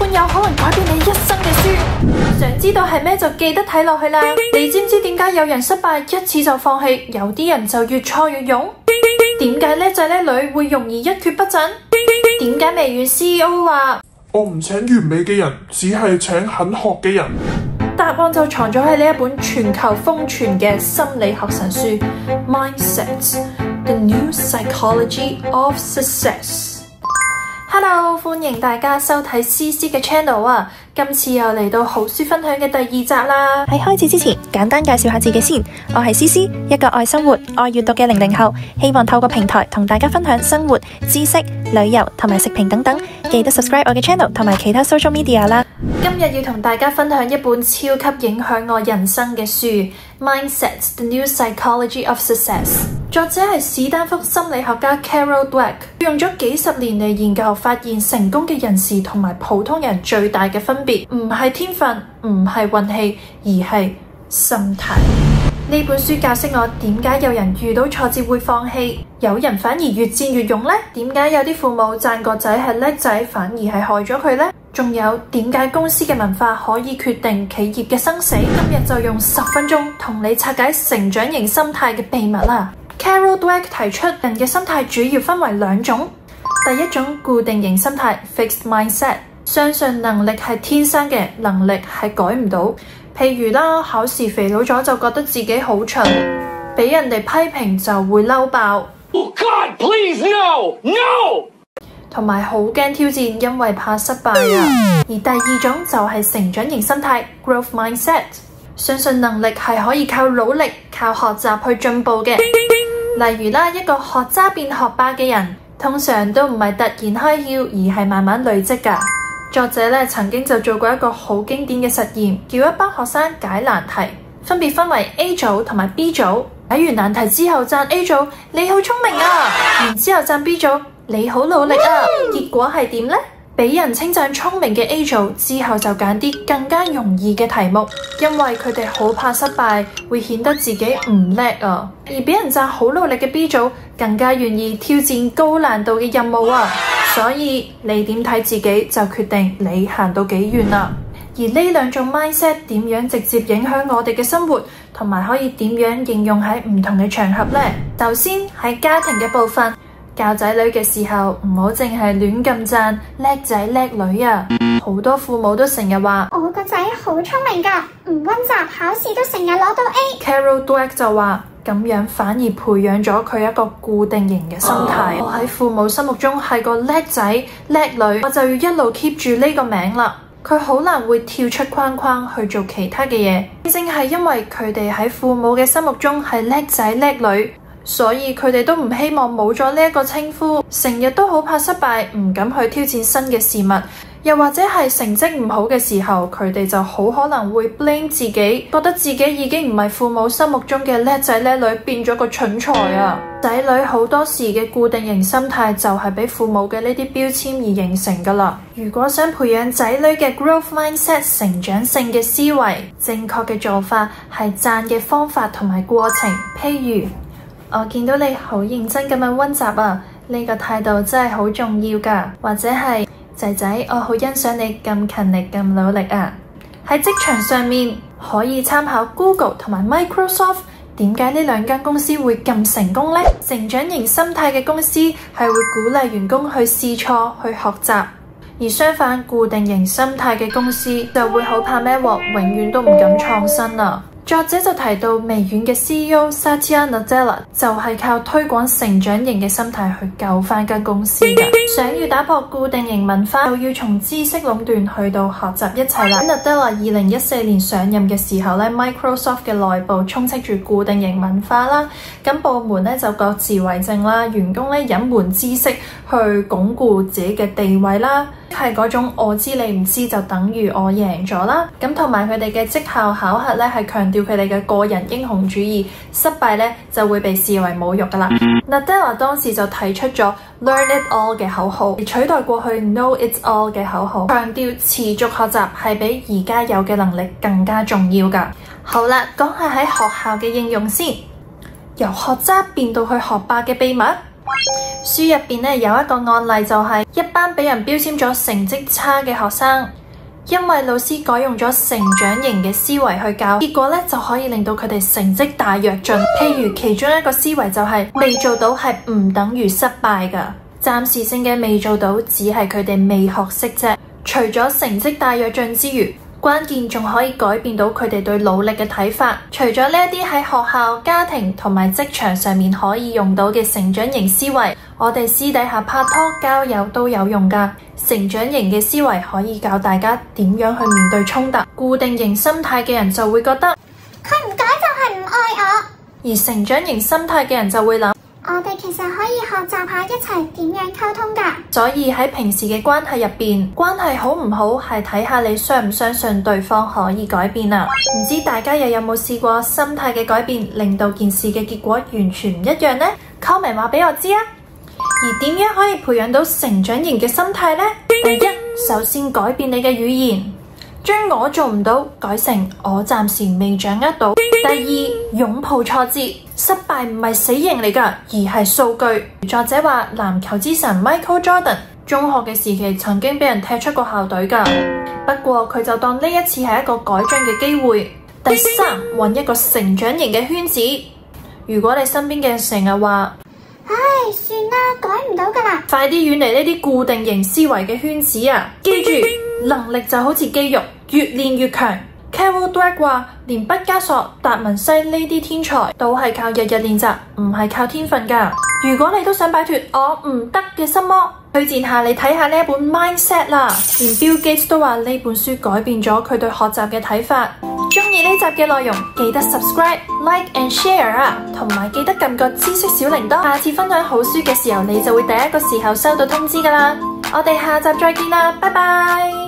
本有可能改變你一生嘅書。想知道係咩就記得睇落去啦。你知唔知點解有人失敗一次就放棄，有啲人就越挫越勇？點解叻仔叻女會容易一蹶不振？點解微軟 CEO 話我唔請完美嘅人，只係請肯學嘅人？答案就藏咗喺呢一本全球瘋傳嘅心理學神書 Mindset: The New Psychology of Success。Hello， 歡迎大家收睇 CC 嘅 channel 啊！今次又嚟到好書分享嘅第2集啦。喺開始之前，簡單介紹下自己先。我係 CC， 一個愛生活、愛閱讀嘅00後，希望透過平台同大家分享生活、知識、旅遊同埋食評等等。記得 subscribe 我嘅 channel 同埋其他 social media 啦。今日要同大家分享一本超級影響我人生嘅書 Mindset: The New Psychology of Success。作者係史丹福心理學家 Carol Dweck， 用咗幾十年嚟研究，發現成功嘅人士同埋普通人最大嘅分別，唔係天分，唔係運氣，而係心態。呢本書教識我點解有人遇到挫折會放棄，有人反而越戰越勇呢？點解有啲父母讚個仔係叻仔，反而係害咗佢呢？仲有點解公司嘅文化可以決定企業嘅生死？今日就用10分鐘同你拆解成長型心態嘅秘密啦。Carol Dweck 提出，人嘅心態主要分為2種。第一種固定型心態 （Fixed Mindset）， 相信能力係天生嘅，能力係改唔到。譬如啦，考試肥佬咗就覺得自己好蠢，俾人哋批評就會嬲爆。Oh God, please no, no！ 同埋好驚挑戰，因為怕失敗啊。而第2種就係成長型心態 （Growth Mindset）， 相信能力係可以靠努力、靠學習去進步嘅。例如啦，一個學渣變學霸嘅人，通常都唔係突然開竅，而係慢慢累積㗎。作者咧曾經就做過一個好經典嘅實驗，叫一班學生解難題，分別分為 A 組同埋 B 組。解完難題之後讚 A 組你好聰明啊，然之後讚 B 組你好努力啊。結果係點呢？俾人稱讚聰明嘅 A 組之後就揀啲更加容易嘅題目，因為佢哋好怕失敗，會顯得自己唔叻啊。而俾人讚好努力嘅 B 組更加願意挑戰高難度嘅任務啊。所以你點睇自己就決定你行到幾遠啦。而呢2種 mindset 點樣直接影響我哋嘅生活，同埋可以點樣應用喺唔同嘅場合呢？首先喺家庭嘅部分，教仔女嘅時候唔好淨係亂咁讚叻仔叻女啊！好多父母都成日話我個仔好聰明㗎，唔溫習考試都成日攞到 A。 Carol Dweck 就話咁樣反而培養咗佢一個固定型嘅心態。我喺父母心目中係個叻仔叻女，我就要一路 keep 住呢個名啦。佢好難會跳出框框去做其他嘅嘢，正係因為佢哋喺父母嘅心目中係叻仔叻女，所以佢哋都唔希望冇咗呢一個稱呼，成日都好怕失敗，唔敢去挑戰新嘅事物。又或者係成績唔好嘅時候，佢哋就好可能會 blame 自己，覺得自己已經唔係父母心目中嘅叻仔叻女，變咗個蠢材啊！仔女好多時嘅固定型心態就係俾父母嘅呢啲標籤而形成噶啦。如果想培養仔女嘅 growth mindset 成長性嘅思維，正確嘅做法係讚嘅方法同埋過程。譬如我見到你好認真咁樣溫習啊，呢個態度真係好重要噶。或者係仔仔，我好欣賞你咁勤力咁努力啊。喺職場上面可以參考 Google 同埋 Microsoft， 點解呢2間公司會咁成功呢？成長型心態嘅公司係會鼓勵員工去試錯去學習，而相反固定型心態嘅公司就會好怕孭鑊，永遠都唔敢創新啊。作者就提到微軟嘅 CEO Satya Nadella 就係靠推廣成長型嘅心態去救翻間公司嘅。想要打破固定型文化，就要從知識壟斷去到學習一切啦。Nadella 2014年上任嘅時候咧 ，Microsoft 嘅內部充斥住固定型文化啦，咁部門咧就各自為政啦，員工咧隱瞞知識去鞏固自己嘅地位啦。係嗰種我知你唔知就等於我贏咗啦，咁同埋佢哋嘅績效考核咧係強調佢哋嘅個人英雄主義，失敗咧就會被視為侮辱噶啦。Nadella 當時就提出咗 Learn it all 嘅口號，而取代過去 Know it all 嘅口號，強調持續學習係比而家有嘅能力更加重要噶。好啦，講下喺學校嘅應用先，由學渣變到去學霸嘅秘密。書入邊咧有一個案例，就係一班俾人標籤咗成績差嘅學生，因為老師改用咗成長型嘅思維去教，結果咧就可以令到佢哋成績大躍進。譬如其中一個思維就係未做到係唔等於失敗㗎，暫時性嘅未做到只係佢哋未學識啫。除咗成績大躍進之餘，關鍵仲可以改變到佢哋對努力嘅睇法。除咗呢一啲喺學校、家庭同埋職場上面可以用到嘅成長型思維，我哋私底下拍拖、交友都有用㗎。成長型嘅思維可以教大家點樣去面對衝突。固定型心態嘅人就會覺得佢唔改就係唔愛我，而成長型心態嘅人就會諗，我哋其實可以學習下一齊點樣溝通㗎。所以喺平時嘅關係入邊，關係好唔好係睇下你相唔相信對方可以改變啊。唔知大家又有冇試過心態嘅改變，令到件事嘅結果完全唔一樣呢？ comment 話俾我知啊！而點樣可以培養到成長型嘅心態呢？第一，首先改變你嘅語言，將我做唔到改成我暫時未掌握到。第二，擁抱挫折，失敗唔係死刑嚟㗎，而係數據。作者話籃球之神 Michael Jordan 中學嘅時期曾經俾人踢出過校隊㗎，不過佢就當呢一次係一個改進嘅機會。第三，揾一個成長型嘅圈子。如果你身邊嘅人成日話，唉，算啦，改唔到㗎啦，快啲遠離呢啲固定型思維嘅圈子啊！記住，能力就好似肌肉，越練越強。Carol Dweck 話，連畢加索、達文西呢啲天才都係靠日日練習，唔係靠天分㗎。如果你都想擺脫我唔得嘅心魔，推薦下你睇下呢一本 Mindset 啦。連 Bill Gates 都話呢本書改變咗佢對學習嘅睇法。中意呢集嘅內容，記得 subscribe、like and share 啊，同埋記得撳個知識小鈴鐺，下次分享好書嘅時候，你就會第一個時候收到通知㗎啦。我哋下集再見啦，拜拜。